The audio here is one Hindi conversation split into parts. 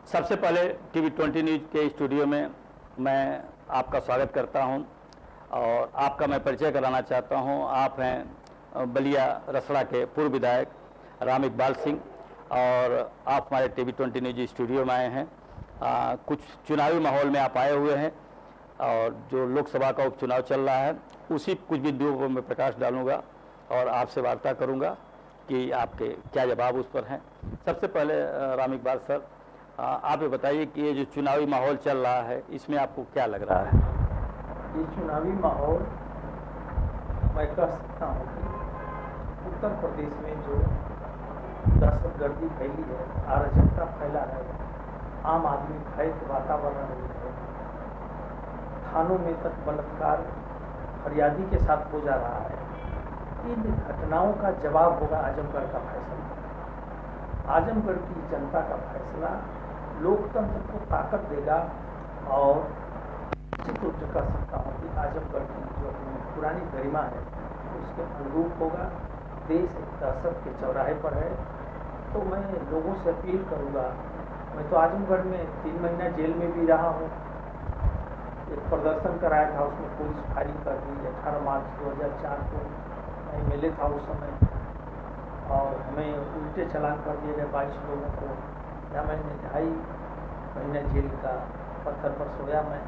सबसे पहले टीवी 20 न्यूज़ के स्टूडियो में मैं आपका स्वागत करता हूं और आपका मैं परिचय कराना चाहता हूं। आप हैं बलिया रसड़ा के पूर्व विधायक राम इकबाल सिंह और आप हमारे टीवी 20 न्यूज़ स्टूडियो में आए हैं। कुछ चुनावी माहौल में आप आए हुए हैं और जो लोकसभा का उपचुनाव चल रहा है उसी कुछ बिंदुओं को मैं प्रकाश डालूंगा और आपसे वार्ता करूंगा कि आपके क्या जवाब उस पर हैं। सबसे पहले राम इकबाल सर, आप ये बताइए कि ये जो चुनावी माहौल चल रहा है इसमें आपको क्या लग रहा है? ये चुनावी माहौल मैं कह सकता हूँ कि उत्तर प्रदेश में जो दहशतगर्दी फैली है, अराजकता फैला है, आम आदमी भय के वातावरण में है, थानों में तक बलात्कार फरियादी के साथ हो जा रहा है। इन घटनाओं का जवाब होगा आजमगढ़ का फैसला। आजमगढ़ की जनता का फैसला लोकतंत्र को ताकत देगा और निश्चित रूप से कह सकता हूँ कि आजमगढ़ की जो अपनी पुरानी गरिमा है उसके अनुरूप होगा। देश एक दहशत के चौराहे पर है, तो मैं लोगों से अपील करूँगा। मैं तो आजमगढ़ में 3 महीना जेल में भी रहा हूँ। एक प्रदर्शन कराया था, उसमें पुलिस फायरिंग कर दी। 18 मार्च 2004 को मैं मिले था उस समय और हमें उल्टे चालान कर दिए गए 22 लोगों को। या मैंने 2.5 महीने जेल का पत्थर पर सोया। मैं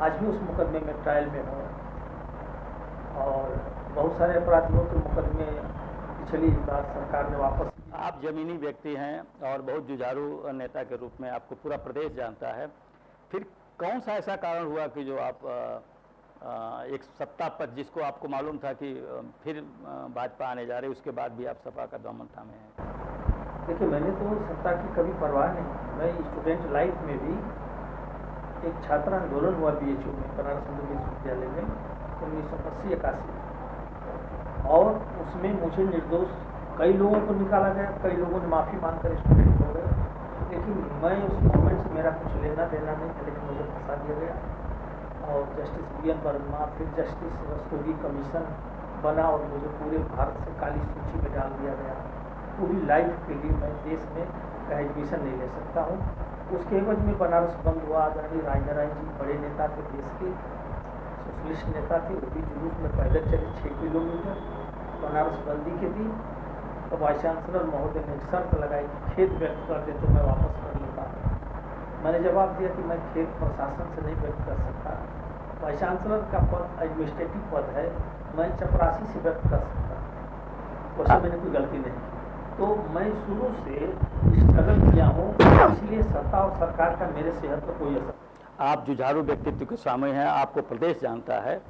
आज भी उस मुकदमे में ट्रायल में हूँ और बहुत सारे अपराधियों के मुकदमे पिछली बार सरकार ने वापस। आप जमीनी व्यक्ति हैं और बहुत जुझारू नेता के रूप में आपको पूरा प्रदेश जानता है। फिर कौन सा ऐसा कारण हुआ कि जो आप एक सत्ता पर जिसको आपको मालूम था कि फिर भाजपा आने जा रहे, उसके बाद भी आप सपा का दामन थामे हैं? देखिए, मैंने तो सत्ता की कभी परवाह नहीं। मैं स्टूडेंट लाइफ में भी एक छात्र आंदोलन हुआ BHU में, बनारस हिंदू विश्वविद्यालय में 1980-81 और उसमें मुझे निर्दोष कई लोगों को निकाला गया, कई लोगों ने माफ़ी मांगकर स्टूडेंट हो गए। लेकिन मैं उस मोमेंट से मेरा कुछ लेना देना नहीं था, लेकिन मुझे फंसा दिया गया और जस्टिस BN वर्मा, फिर जस्टिस रस्तोगी कमीशन बना और मुझे पूरे भारत से काली सूची में डाल दिया गया। पूरी लाइफ के लिए मैं देश में का एडमिशन नहीं ले सकता हूँ। उसके एवज में बनारस बंद हुआ। आदरणीय राजनारायण जी बड़े नेता थे, देश के सोशलिस्ट नेता थे, वो भी जुलूस में पैदल चले 6 किलोमीटर बनारस बंदी के दिन। तो वाइस चांसलर महोदय ने शर्त लगाई कि खेद व्यक्त कर दे तो मैं वापस कर लेता। मैंने जवाब दिया कि मैं खेद प्रशासन से नहीं व्यक्त कर सकता। वाइस चांसलर का पद एडमिनिस्ट्रेटिव पद है, मैं चपरासी से व्यक्त कर सकता। वैसे मैंने कोई गलती नहीं की। तो मैं शुरू से स्ट्रगल किया हूँ, इसलिए सत्ता और सरकार का मेरे सेहत पर कोई असर। आप जुझारू व्यक्तित्व के स्वामी हैं, आपको प्रदेश जानता है।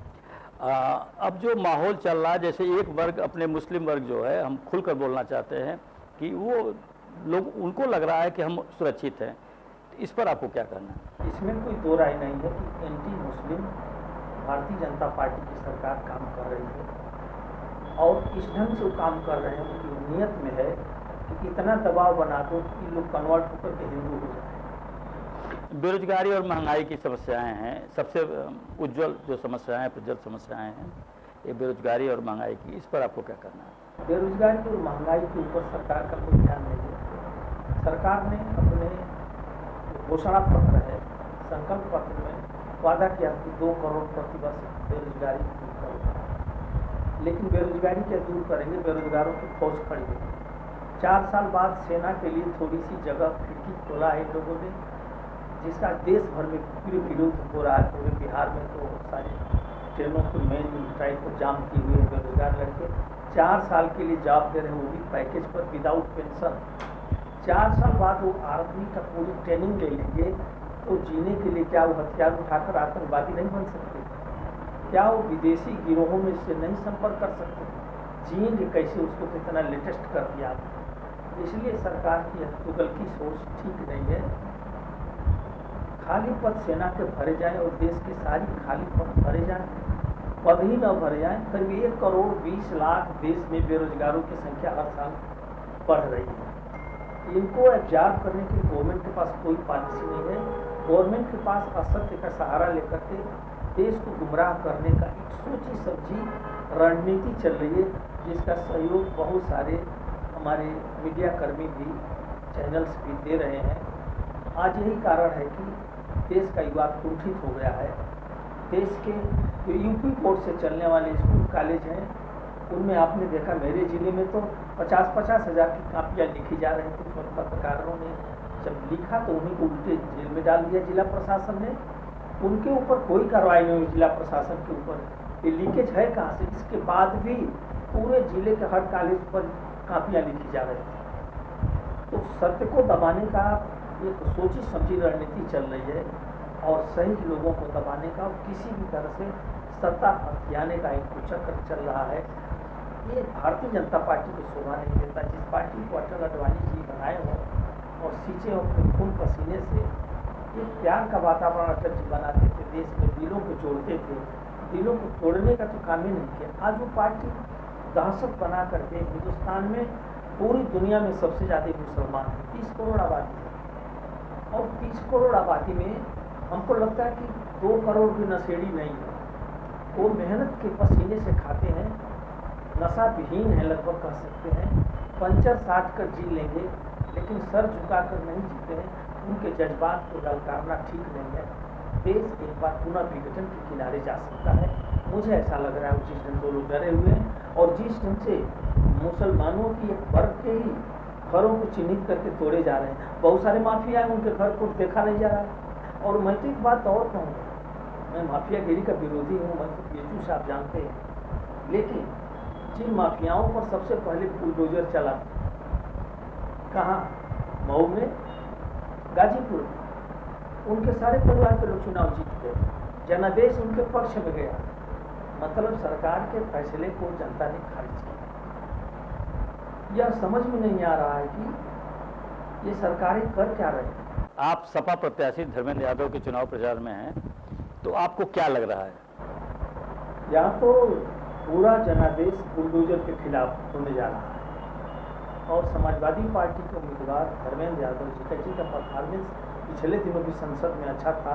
अब जो माहौल चल रहा है, जैसे एक वर्ग अपने मुस्लिम वर्ग जो है, हम खुलकर बोलना चाहते हैं कि वो लोग, उनको लग रहा है कि हम सुरक्षित हैं। इस पर आपको क्या करना है? इसमें कोई दो राय नहीं है कि anti Muslim Bharatiya Janata party की सरकार काम कर रही है और इस ढंग से वो काम कर रहे हैं। उनकी नीयत में है कि इतना दबाव बना दो कि लोग कन्वर्ट होकर के हिंदू हो जाए। बेरोजगारी और महंगाई की समस्याएं हैं, सबसे उज्जवल जो समस्याएं हैं, प्रज्वल समस्याएं हैं, ये बेरोजगारी और महंगाई की। इस पर आपको क्या करना है? बेरोजगारी और महंगाई के ऊपर सरकार का कोई ध्यान नहीं है। सरकार ने अपने घोषणा पत्र है, संकल्प पत्र में वादा किया कि 2 करोड़ प्रतिवर्ष बेरोजगारी दूर करेगा। लेकिन बेरोजगारी क्या दूर करेंगे? बेरोजगारों की फौज खड़ी होगी। 4 साल बाद सेना के लिए थोड़ी सी जगह खिड़की खोला है लोगों ने, जिसका देश भर में पूरे विरोध हो रहा है। पूरे बिहार में तो सारी ट्रेनों को मेन ट्राइन को जाम किए हुए बेरोजगार लड़के 4 साल के लिए जॉब दे रहे हैं, वो भी पैकेज पर, विदाउट पेंशन। 4 साल बाद वो आर्मी का पूरी ट्रेनिंग ले लेंगे तो जीने के लिए क्या वो हथियार उठाकर आतंकवादी नहीं बन सकते? क्या वो विदेशी गिरोहों में से नहीं संपर्क कर सकते? जिएंगे कैसे? उसको तो इतना लेटेस्ट कर दिया। इसलिए सरकार की तुगल की सोच ठीक नहीं है। खाली पद सेना के भरे जाएं और देश की सारी खाली पद भरे जाएं, पद ही न भरे जाएं। करीब 1 करोड़ 20 लाख देश में बेरोजगारों की संख्या हर साल बढ़ रही है। इनको एब्जॉर्ब करने के लिए गवर्नमेंट के पास कोई पॉलिसी नहीं है। गवर्नमेंट के पास असत्य का सहारा लेकर के देश को गुमराह करने का एक सोची समझी रणनीति चल रही है, जिसका सहयोग बहुत सारे हमारे मीडिया कर्मी भी, चैनल्स भी दे रहे हैं। आज यही कारण है कि देश का युवा कुंठित हो गया है। देश के जो यूपी बोर्ड से चलने वाले स्कूल कॉलेज हैं, उनमें आपने देखा मेरे जिले में तो 50-50 हज़ार की कापियाँ लिखी जा रही थी। उसमें पत्रकारों ने जब लिखा तो उन्हीं को उल्टे जेल में डाल दिया जिला प्रशासन ने। उनके ऊपर कोई कार्रवाई नहीं हुई जिला प्रशासन के ऊपर। ये लीकेज है कहाँ से? इसके बाद भी पूरे जिले के हर कॉलेज पर कापियाँ लिखी जा रही थी। तो सत्य को दबाने का एक सोची समझी रणनीति चल रही है और सही लोगों को दबाने का और किसी भी तरह से सत्ता हथियाने का एक कुचक्र चल रहा है। ये भारतीय जनता पार्टी को शोभा नहीं देता। जिस पार्टी को अटल अडवाणी जी बनाए हों और सींचे अपने खून पसीने से एक प्यार का वातावरण अटल जी बनाते थे, देश में दिलों को जोड़ते थे, दिलों को तोड़ने का तो काम ही नहीं किया। आज वो पार्टी दहशत बना करके हिंदुस्तान में पूरी दुनिया में सबसे ज़्यादा मुसलमान है, 30 करोड़ आबादी है। और 30 करोड़ आबादी में हमको लगता है कि 2 करोड़ भी नशेड़ी नहीं है। वो मेहनत के पसीने से खाते हैं, नशा विहीन है लगभग कह सकते हैं। पंचर साट कर जी लेंगे लेकिन सर झुकाकर नहीं जीते हैं। उनके जज्बात को ललकारना ठीक नहीं है। देश एक बार पुनः विघटन के किनारे जा सकता है। मुझे ऐसा लग रहा है जिस ढंग से लोग डरे हुए हैं और जिस ढंग से मुसलमानों की एक वर्ग के ही घरों को चिन्हित करके तोड़े जा रहे हैं। बहुत सारे माफिया हैं, उनके घर को देखा नहीं जा रहा। और मैं तो एक बात और कहूँगा, मैं माफियागिरी का विरोधी हूँ, मैं तो पीएचयू साहब जानते हैं। लेकिन जिन माफियाओं पर सबसे पहले बुलडोजर चला, कहाँ? मऊ में, गाजीपुर में, उनके सारे परिवार के लोग चुनाव जीत गए। जनादेश उनके पक्ष में गया। मतलब सरकार के फैसले को जनता ने खारिज किया। यह समझ में नहीं आ रहा है कि ये सरकारें कर क्या रही हैं। आप सपा प्रत्याशी धर्मेंद्र यादव के चुनाव प्रचार में हैं, तो आपको क्या लग रहा है? यहाँ तो पूरा जनादेश बुलडोजर के खिलाफ होने जा रहा है और समाजवादी पार्टी के उम्मीदवार धर्मेंद्र यादव जी का परफॉर्मेंस पिछले दिनों भी संसद में अच्छा था।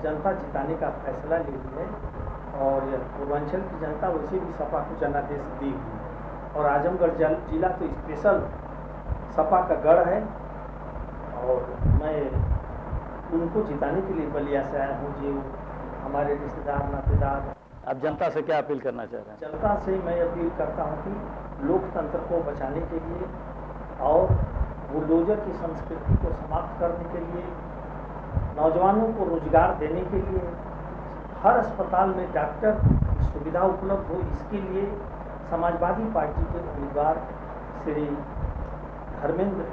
जनता जिताने का फैसला ले ली है और पूर्वांचल की जनता वैसे भी सपा को जनादेश दी हुई है और आजमगढ़ जिला तो स्पेशल सपा का गढ़ है और मैं उनको जिताने के लिए बलिया से आया हूँ। जी हमारे रिश्तेदार नातेदार। आप जनता से क्या अपील करना चाह रहे हैं? जनता से मैं अपील करता हूँ कि लोकतंत्र को बचाने के लिए और बुलडोजर की संस्कृति को समाप्त करने के लिए, नौजवानों को रोजगार देने के लिए, हर अस्पताल में डॉक्टर की सुविधा उपलब्ध हो, इसके लिए समाजवादी पार्टी के उम्मीदवार श्री धर्मेंद्र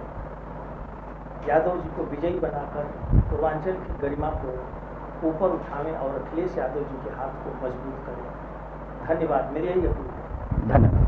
यादव जी को विजयी बनाकर पूर्वांचल की गरिमा को ऊपर उठाएं और अखिलेश यादव जी के हाथ को मजबूत करें। धन्यवाद। मेरी यही अपील है। धन्यवाद।